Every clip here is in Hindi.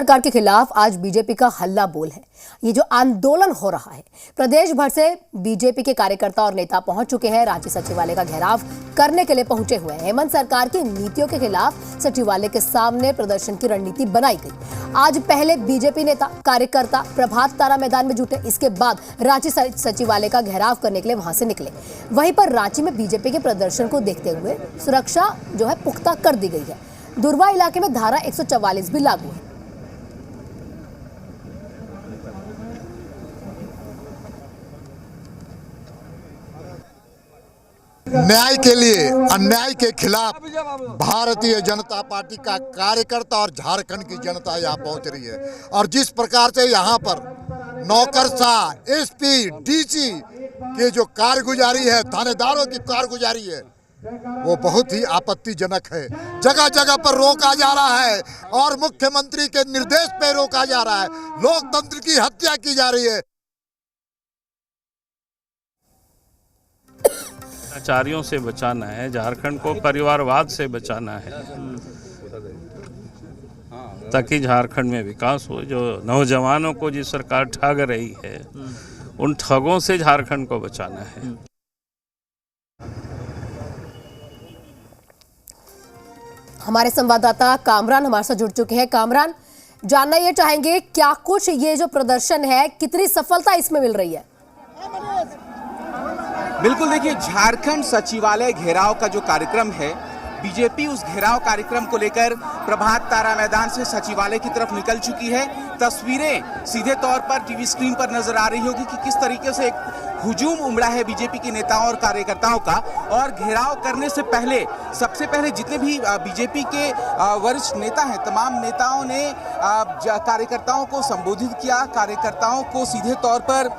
सरकार के खिलाफ आज बीजेपी का हल्ला बोल है। ये जो आंदोलन हो रहा है, प्रदेश भर से बीजेपी के कार्यकर्ता और नेता पहुंच चुके हैं। राज्य सचिवालय का घेराव करने के लिए पहुंचे हुए हैं। हेमंत सरकार की नीतियों के खिलाफ सचिवालय के सामने प्रदर्शन की रणनीति बनाई गई। आज पहले बीजेपी नेता कार्यकर्ता प्रभात तारा मैदान में जुटे, इसके बाद राज्य सचिवालय का घेराव करने के लिए वहां से निकले। वहीं पर रांची में बीजेपी के प्रदर्शन को देखते हुए सुरक्षा जो है पुख्ता कर दी गई है। दुर्वा इलाके में धारा 144 भी लागू है। न्याय के लिए अन्याय के खिलाफ भारतीय जनता पार्टी का कार्यकर्ता और झारखंड की जनता यहाँ पहुंच रही है। और जिस प्रकार से यहाँ पर नौकरशाह, एसपी, डीसी की जो कारगुजारी है, थानेदारों की कारगुजारी है, वो बहुत ही आपत्तिजनक है। जगह जगह पर रोका जा रहा है और मुख्यमंत्री के निर्देश पे रोका जा रहा है। लोकतंत्र की हत्या की जा रही है। आचार्यों से बचाना है, झारखंड को परिवारवाद से बचाना है, ताकि झारखंड में विकास हो। जो नौजवानों को जिस सरकार ठग रही है, उन ठगों से झारखंड को बचाना है। हमारे संवाददाता कामरान हमारे साथ जुड़ चुके हैं। कामरान, जानना ये चाहेंगे क्या कुछ ये जो प्रदर्शन है, कितनी सफलता इसमें मिल रही है? बिल्कुल, देखिए, झारखंड सचिवालय घेराव का जो कार्यक्रम है, बीजेपी उस घेराव कार्यक्रम को लेकर प्रभात तारा मैदान से सचिवालय की तरफ निकल चुकी है। तस्वीरें सीधे तौर पर टीवी स्क्रीन पर नजर आ रही होगी कि किस तरीके से एक हुजूम उमड़ा है बीजेपी के नेताओं और कार्यकर्ताओं का। और घेराव करने से पहले सबसे पहले जितने भी बीजेपी के वरिष्ठ नेता हैं, तमाम नेताओं ने कार्यकर्ताओं को संबोधित किया। कार्यकर्ताओं को सीधे तौर पर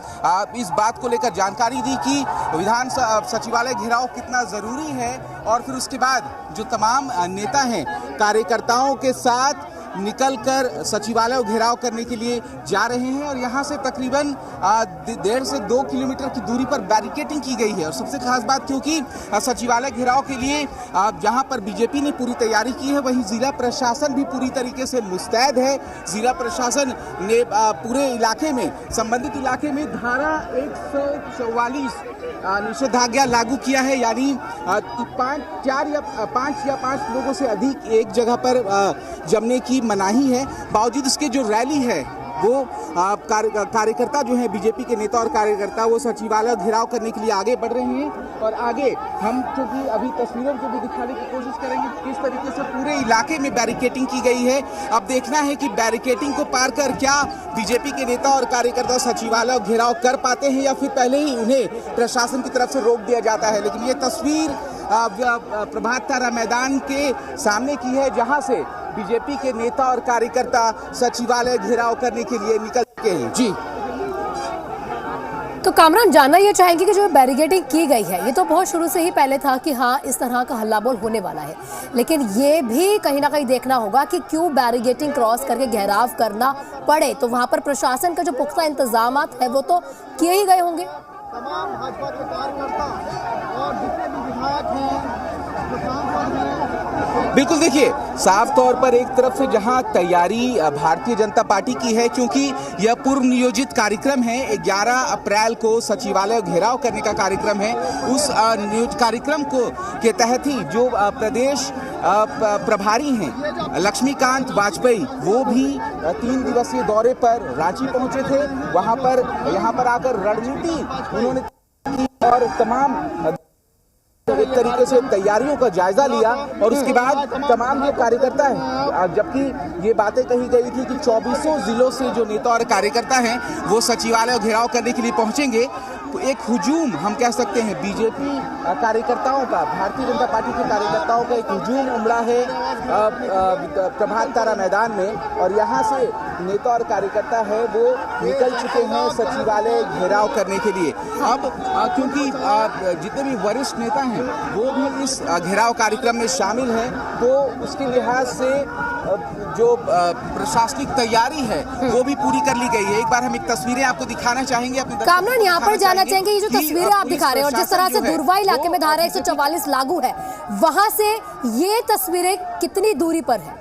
इस बात को लेकर जानकारी दी कि विधान सचिवालय घेराव कितना जरूरी है। और फिर उसके बाद जो तमाम नेता हैं कार्यकर्ताओं के साथ निकलकर सचिवालय घेराव करने के लिए जा रहे हैं। और यहाँ से तकरीबन 1.5 से 2 किलोमीटर की दूरी पर बैरिकेडिंग की गई है। और सबसे खास बात, क्योंकि सचिवालय घेराव के लिए जहाँ पर बीजेपी ने पूरी तैयारी की है, वहीं जिला प्रशासन भी पूरी तरीके से मुस्तैद है। जिला प्रशासन ने पूरे इलाके में, संबंधित इलाके में धारा 144 निषेधाज्ञा लागू किया है। यानी 5 या 5 लोगों से अधिक एक जगह पर जमने की मनाही है। बावजूद इसके जो रैली है, वो कार्यकर्ता जो है, बीजेपी के नेता और कार्यकर्ता, वो सचिवालय घेराव करने के लिए आगे बढ़ रहे हैं। और आगे हम क्योंकि अभी तस्वीरों को भी दिखाने की कोशिश करेंगे किस तरीके से पूरे इलाके में बैरिकेडिंग की गई है। अब देखना है कि बैरिकेडिंग को पार कर क्या बीजेपी के नेता और कार्यकर्ता सचिवालय घेराव कर पाते हैं, या फिर पहले ही उन्हें प्रशासन की तरफ से रोक दिया जाता है। लेकिन ये तस्वीर प्रभात तारा मैदान के सामने की है, जहां से बीजेपी के नेता और कार्यकर्ता सचिवालय घेराव करने के लिए निकल चुके हैं। जी, तो कामरान, जानना ये चाहेंगे कि जो बैरिकेडिंग की गई है, ये तो बहुत शुरू से ही पहले था कि हाँ, इस तरह का हल्ला बोल होने वाला है, लेकिन ये भी कहीं ना कहीं देखना होगा कि क्यों बैरिकेडिंग क्रॉस करके घेराव करना पड़े। तो वहां पर प्रशासन का जो पुख्ता इंतजाम है, वो तो किए ही गए होंगे। तमाम भाजपा के कार्यकर्ता और जितने भी विधायक हैं, सांसद हैं। बिल्कुल, देखिए, साफ तौर पर एक तरफ से जहां तैयारी भारतीय जनता पार्टी की है, क्योंकि यह पूर्व नियोजित कार्यक्रम है। 11 अप्रैल को सचिवालय घेराव करने का कार्यक्रम है। उस कार्यक्रम को के तहत ही जो प्रदेश प्रभारी हैं लक्ष्मीकांत वाजपेयी, वो भी 3 दिवसीय दौरे पर रांची पहुंचे थे। वहां पर यहाँ पर आकर रणनीति उन्होंने की और तमाम एक तरीके से तैयारियों का जायजा लिया। और उसके बाद तमाम जो कार्यकर्ता हैं, जबकि ये बातें कही गई थी कि 24 जिलों से जो नेता और कार्यकर्ता हैं, वो सचिवालय घेराव करने के लिए पहुंचेंगे। एक हुजूम हम कह सकते हैं बीजेपी कार्यकर्ताओं का, भारतीय जनता पार्टी के कार्यकर्ताओं का एक हुजूम उमड़ा है प्रभात तारा मैदान में। और यहाँ से नेता और कार्यकर्ता है वो निकल चुके हैं सचिवालय घेराव करने के लिए। अब क्योंकि जितने भी वरिष्ठ नेता हैं वो भी इस घेराव कार्यक्रम में शामिल हैं, तो उसके लिहाज से जो प्रशासनिक तैयारी है वो भी पूरी कर ली गई है। एक बार हम एक तस्वीरें आपको दिखाना चाहेंगे अपने कामरान, यहाँ पर जाना चाहेंगे, ये जो तस्वीरें आप दिखा रहे हैं और जिस तरह से दुर्वा इलाके में धारा 144 लागू है, वहां से ये तस्वीरें कितनी दूरी पर है?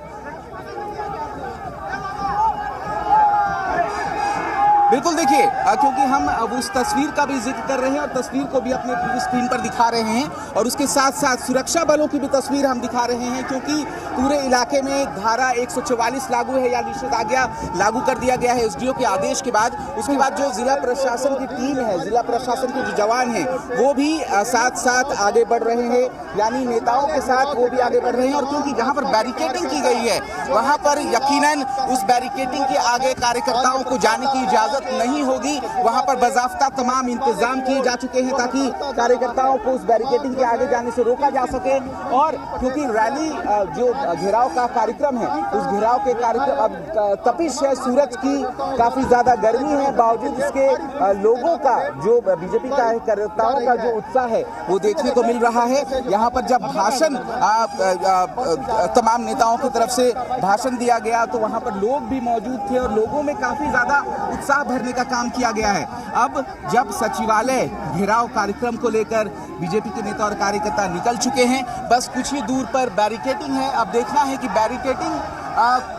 बिल्कुल देखिए, क्योंकि हम अब उस तस्वीर का भी जिक्र कर रहे हैं और तस्वीर को भी अपने टीवी स्क्रीन पर दिखा रहे हैं और उसके साथ साथ सुरक्षा बलों की भी तस्वीर हम दिखा रहे हैं, क्योंकि पूरे इलाके में धारा 144 लागू है या निषेधाज्ञा लागू कर दिया गया है एसडीओ के आदेश के बाद। उसके बाद जो जिला प्रशासन की टीम है, जिला प्रशासन के जो जवान हैं, वो भी साथ साथ आगे बढ़ रहे हैं, यानी नेताओं के साथ वो भी आगे बढ़ रहे हैं। और क्योंकि जहां पर बैरिकेडिंग की गई है वहां पर यकीनन उस बैरिकेडिंग के आगे कार्यकर्ताओं को जाने की इजाजत नहीं होगी। वहां पर बाज़ाब्ता तमाम इंतजाम किए जा चुके हैं ताकि कार्यकर्ताओं को उस बैरिकेडिंग के आगे जाने से रोका जा सके। और क्योंकि रैली जो घेराव का कार्यक्रम है, उस घेराव के कार्यक्रम अब तपिश है, सूरज की काफी ज्यादा गर्मी है, बावजूद इसके लोगों का जो बीजेपी कार्यकर्ताओं का जो उत्साह है वो देखने को मिल रहा है। यहाँ पर जब भाषण तमाम नेताओं की तरफ से भाषण दिया गया तो वहाँ पर लोग भी मौजूद थे और लोगों में काफी ज्यादा उत्साह भरने का काम किया गया है। अब जब सचिवालय घेराव कार्यक्रम को लेकर बीजेपी के नेता और कार्यकर्ता निकल चुके हैं, बस कुछ ही दूर पर बैरिकेडिंग है। अब देखना है कि बैरिकेडिंग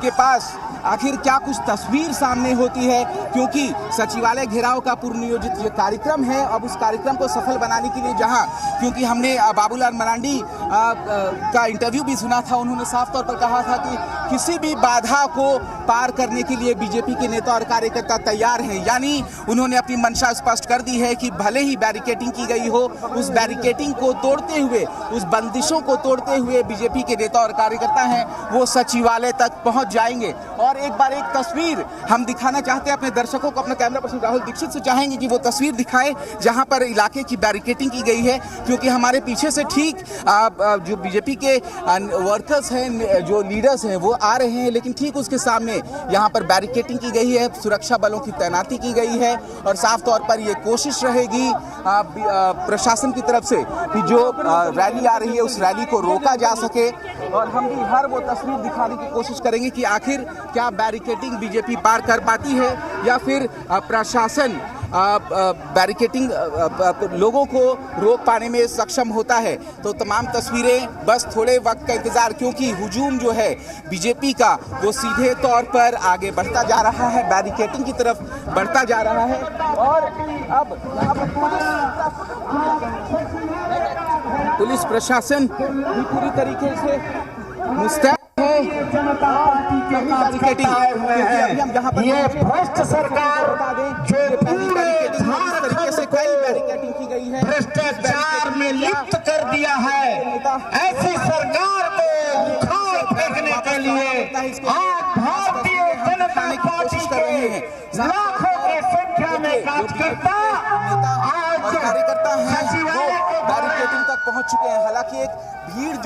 के पास आखिर क्या कुछ तस्वीर सामने होती है, क्योंकि सचिवालय घेराव का पूर्व नियोजित ये कार्यक्रम है। अब उस कार्यक्रम को सफल बनाने के लिए जहां, क्योंकि हमने बाबूलाल मरांडी का इंटरव्यू भी सुना था, उन्होंने साफ तौर पर कहा था कि किसी भी बाधा को पार करने के लिए बीजेपी के नेता और कार्यकर्ता तैयार हैं। यानी उन्होंने अपनी मंशा स्पष्ट कर दी है कि भले ही बैरिकेडिंग की गई हो, उस बैरिकेडिंग को तोड़ते हुए, उस बंदिशों को तोड़ते हुए बीजेपी के नेता और कार्यकर्ता हैं वो सचिवालय तक पहुंच जाएंगे। और एक बार एक तस्वीर हम दिखाना चाहते हैं अपने दर्शकों को, अपना कैमरा पर्सन राहुल दीक्षित से चाहेंगे कि वो तस्वीर दिखाए जहां पर इलाके की बैरिकेडिंग की गई है, क्योंकि हमारे पीछे से ठीक जो बीजेपी के वर्कर्स हैं, जो लीडर्स हैं, वो आ रहे हैं, लेकिन ठीक उसके सामने यहाँ पर बैरिकेडिंग की गई है, सुरक्षा बलों की तैनाती की गई है और साफ तौर पर ये कोशिश रहेगी प्रशासन की तरफ से कि जो रैली आ रही है उस रैली को रोका जा सके। और हम भी हर वो तस्वीर दिखाने की कोशिश करेंगे कि आखिर क्या बैरिकेडिंग बीजेपी पार कर पाती है या फिर प्रशासन बैरिकेडिंग लोगों को रोक पाने में सक्षम होता है। तो तमाम तस्वीरें, बस थोड़े वक्त का इंतजार, क्योंकि हुजूम जो है बीजेपी का वो सीधे तौर पर आगे बढ़ता जा रहा है, बैरिकेडिंग की तरफ बढ़ता जा रहा है। और अब यहाँ पर पुलिस प्रशासन भी पूरी तरीके से मुस्तैद है। ये भ्रष्ट सरकार जो पूरे तरीके से कई बैरिकेडिंग की गई है, भ्रष्टाचार में लिप्त कर दिया है, ऐसी सरकार को उखाड़ फेंकने के लिए आज भारतीय जनता पार्टी के लाखों की संख्या में कार्यकर्ता आज कार्यकर्ता हैं जो बैरिकेडिंग तक पहुंच चुके हैं। हालांकि एक भीड़